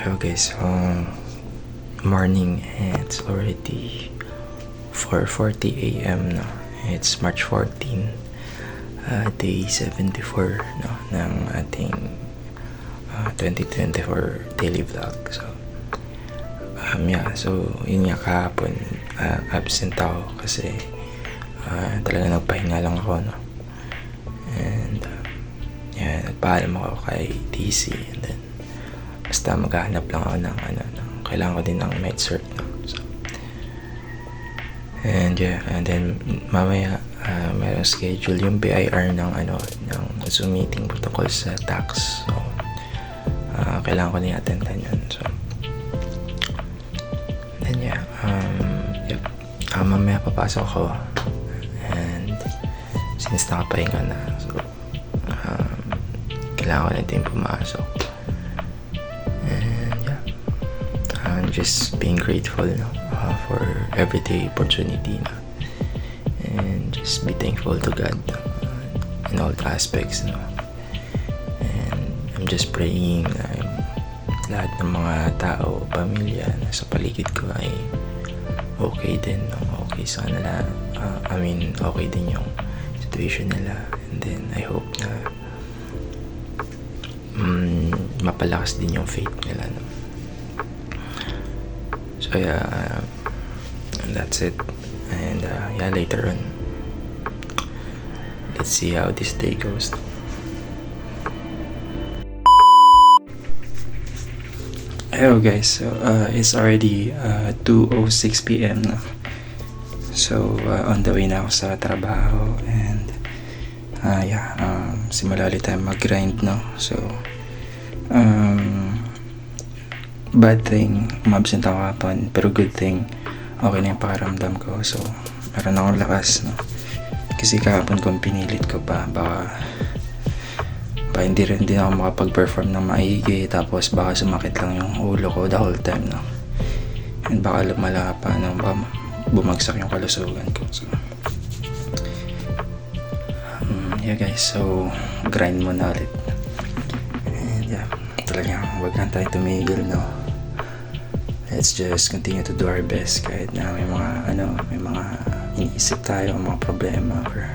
Hello guys, morning, and it's already 4:40 a.m. no. It's March 14, day 74 no, ng ating 2024 daily vlog. So yun nga, kahapon absent ako kasi talaga nagpahinga lang ako, no. And nagpaalam ako kay TC, and then basta maghahanap lang ako ng kailangan ko din ng med-cert, no? So, and then mamaya mayroong schedule yung BIR ng Zoom meeting protocol sa tax. So kailangan ko din attendan yun. So then mamaya papasok ako, and since nakapahinga na, so kailangan ko na din pumasok. And just being grateful, no, for everyday opportunity, no? And just be thankful to God in all the aspects, no? And I'm just praying na lahat ng mga tao, pamilya na sa paligid ko ay okay din, no? Okay sa kanila, okay din yung situation nila. And then I hope na mapalakas din yung faith nila, no? So that's it. And later on, let's see how this day goes. Hello guys, so it's already 2:06 p.m. now. So on the way na ako sa trabaho, and simula ulit tayo mag-grind, no. So bad thing, umabsent ako kapon, pero good thing, okay na yung pakiramdam ko. So meron akong lakas, no. Kasi kahapon kung pinilit ko pa, baka hindi ako makapag-perform ng maigi, tapos baka sumakit lang yung ulo ko the whole time, no. And baka lumala pa, no, baka bumagsak yung kalusugan ko. So guys, so grind muna ulit. And talagang wag lang tayo tumigil, no. Let's just continue to do our best kahit na may mga iniisip tayo, mga problema, or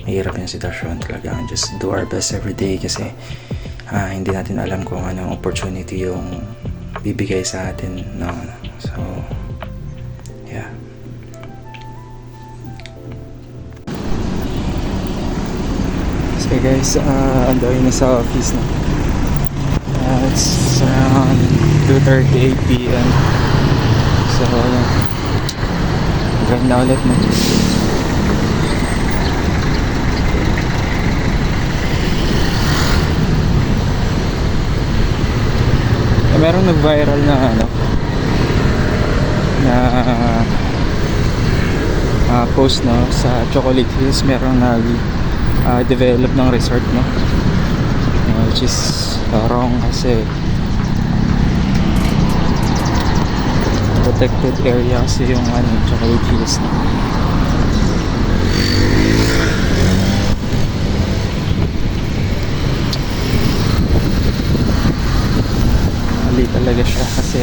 mahirap yung sitwasyon. Talagang just do our best every day, kasi hindi natin alam kung anong opportunity yung bibigay sa atin, no. So so guys, on the way na sa office, no. It's around 2:38 p.m. So grind na ulit, no. Merong nag-viral na post, no, sa Chocolate Hills. Merong develop ng resort, no, which is wrong, kasi protected area kasi yung Chocolate Hills, no. Mali talaga siya, kasi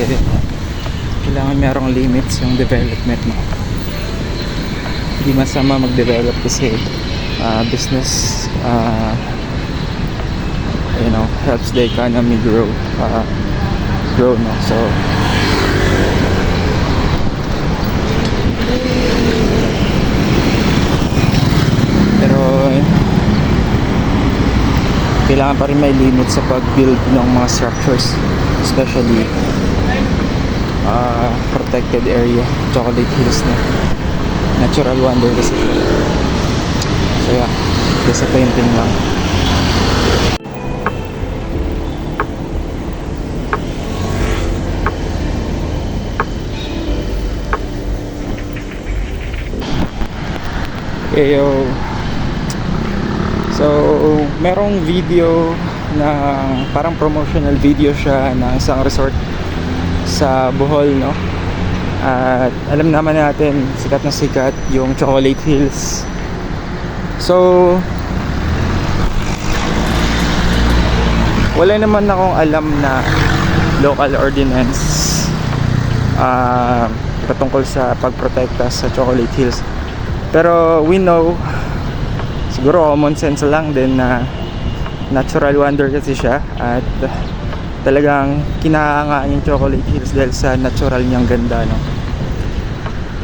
kailangan merong limits yung development, no. Hindi masama mag-develop kasi business helps the economy grow, no. So pero kailangan pa rin may limit sa pag-build ng mga structures, especially protected area. Chocolate Hills, na natural wonder kasi. So disappointing lang. So merong video na parang promotional video siya ng isang resort sa Bohol, no. At alam naman natin, sikat na sikat yung Chocolate Hills. So wala naman akong alam na local ordinance patungkol sa pagprotekta sa Chocolate Hills. Pero we know, siguro common sense lang din na natural wonder kasi siya, at talagang kinahangaan yung Chocolate Hills dahil sa natural niyang ganda, no?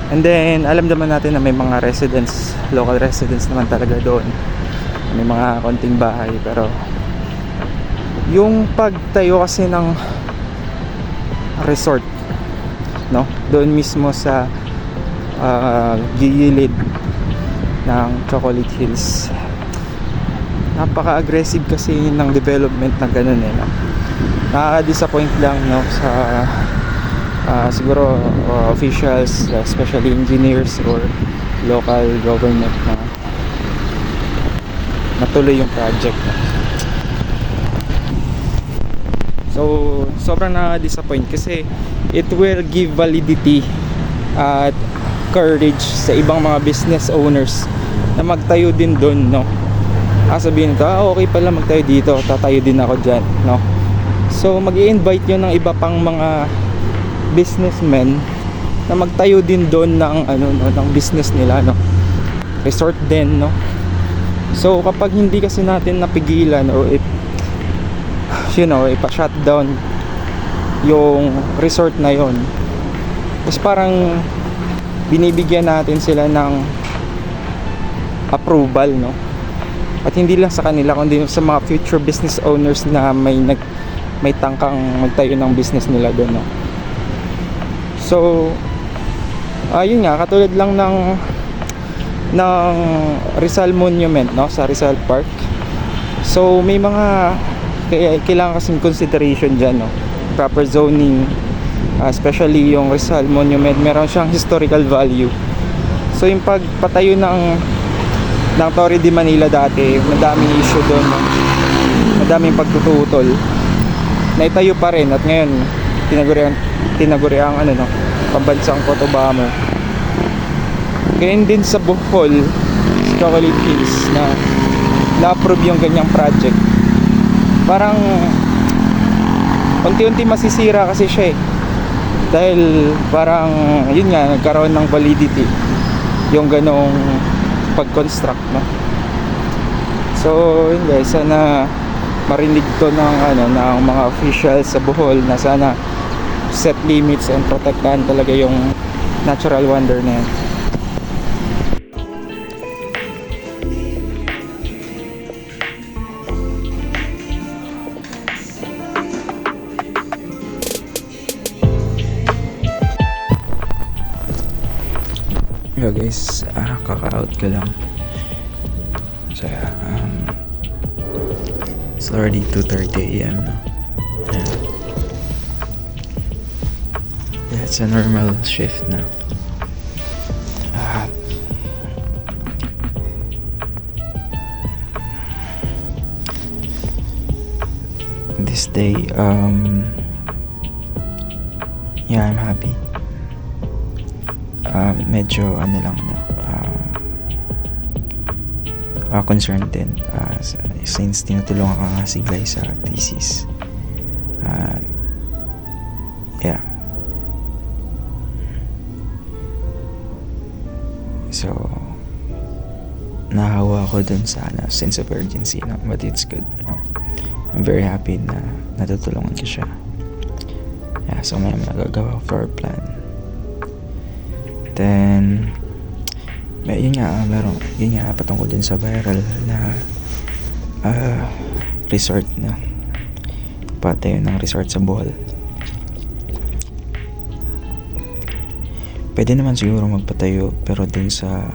And then alam naman natin na may mga residents, local residents naman talaga doon, may mga konting bahay. Pero yung pagtayo kasi ng resort, no, doon mismo sa gilid ng Chocolate Hills, napaka-aggressive kasi ng development na ganun, no? Nakaka-disappoint lang, no, sa siguro officials, especially engineers or local government, na natuloy yung project, no? So sobrang na-disappoint kasi it will give validity at courage sa ibang mga business owners na magtayo din doon, no? Sabihin ko, okay pala magtayo dito, tatayo din ako dyan, no? So mag-i-invite yun ng iba pang mga businessmen na magtayo din doon ng ng business nila, no? Resort din, no? So kapag hindi kasi natin napigilan o ipa-shutdown yung resort na yon, is parang binibigyan natin sila ng approval, no? At hindi lang sa kanila kundi sa mga future business owners na may tangkang magtayo ng business nila doon, no? So ayun nga, katulad lang ng Rizal Monument, no, sa Rizal Park. So may mga kailangan kasing consideration dyan, no? Proper zoning, especially yung Rizal Monument, meron siyang historical value. So yung pagpatayo ng Torre de Manila dati, madaming issue doon, no? Madaming pagtututol. Naitayo pa rin at ngayon tinaguriang pambansang photo bomber. Ganyan din sa Bohol, sa Chocolate Hills, na na-approve yung ganyang project. Parang unti-unti masisira kasi siya, dahil parang yun nga, nagkaroon ng validity yung ganong pag-construct, no? So yun guys, sana marinig to ng mga officials sa Bohol, na sana set limits and protektahan talaga yung natural wonder na yan. Yo guys, kaka-out ko lang. So it's already 2:30 AM now. Yeah, it's a normal shift now. This day, yeah, I'm happy. Medyo concerned din, since tinutulungan ka nga si Glay sa thesis. Yeah, so nahawa ako dun sa sense of urgency, no? But it's good, no? I'm very happy na natutulungan ko siya. Yeah, so may nagagawa floor plan. Then yun nga patungkol din sa viral na resort, na patayo ng resort sa Bohol. Pwede naman siguro magpatayo, pero dun sa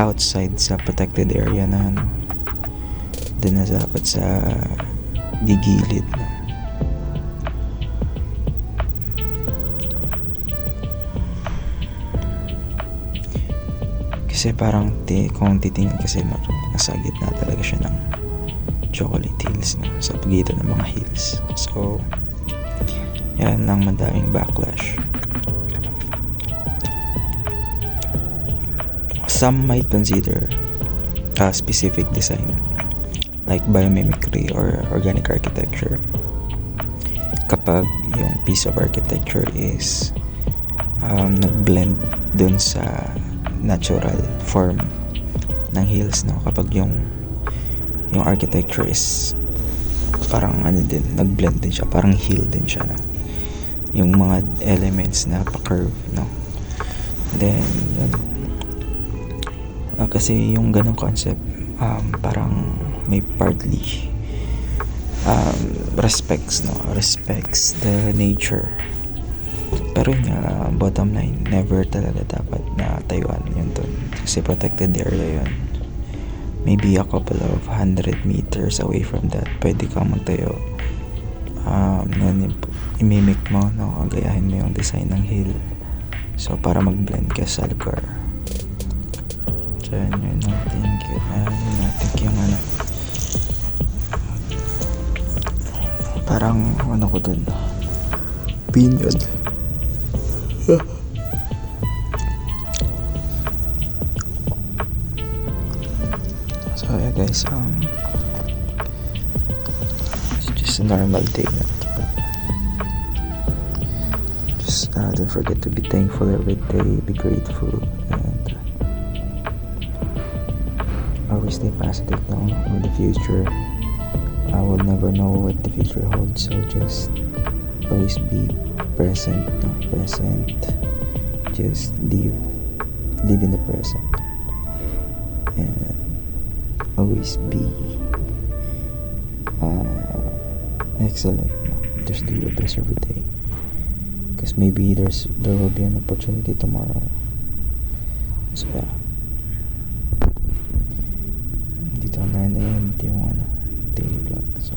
outside, sa protected area na dun na dapat sa gigilid, na kasi parang kung titingnan kasi nasa gitna talaga siya ng Chocolate Hills, no? Sa pagitan ng mga hills. So yan ang madaming backlash. Some might consider a specific design like biomimicry or organic architecture. kapag yung piece of architecture is nag-blend dun sa natural form ng hills, no? Kapag yung architecture is parang ano din, nag-blend din siya, parang hill din siya, no? Yung mga elements na pa-curve, no? Then yun. Kasi yung ganong concept parang may partly respects the nature, pero yun nga, bottom line, never talaga dapat na tayuan yun dun, kasi protected area yun. Maybe a couple of 100 meters away from that pwede kang magtayo, imimic mo, no? Agayahin mo yung design ng hill, so para mag-blend ka sa lugar. So yun, I think yung ano, parang ano ko dun, opinion. So yeah guys, it's just a normal day. Just don't forget to be thankful every day, be grateful, and always stay positive now in the future. I will never know what the future holds, so just always be present, just live in the present, and always be excellent, just do your best every day, because maybe there will be an opportunity tomorrow. So yeah, dito na end yung daily vlog. So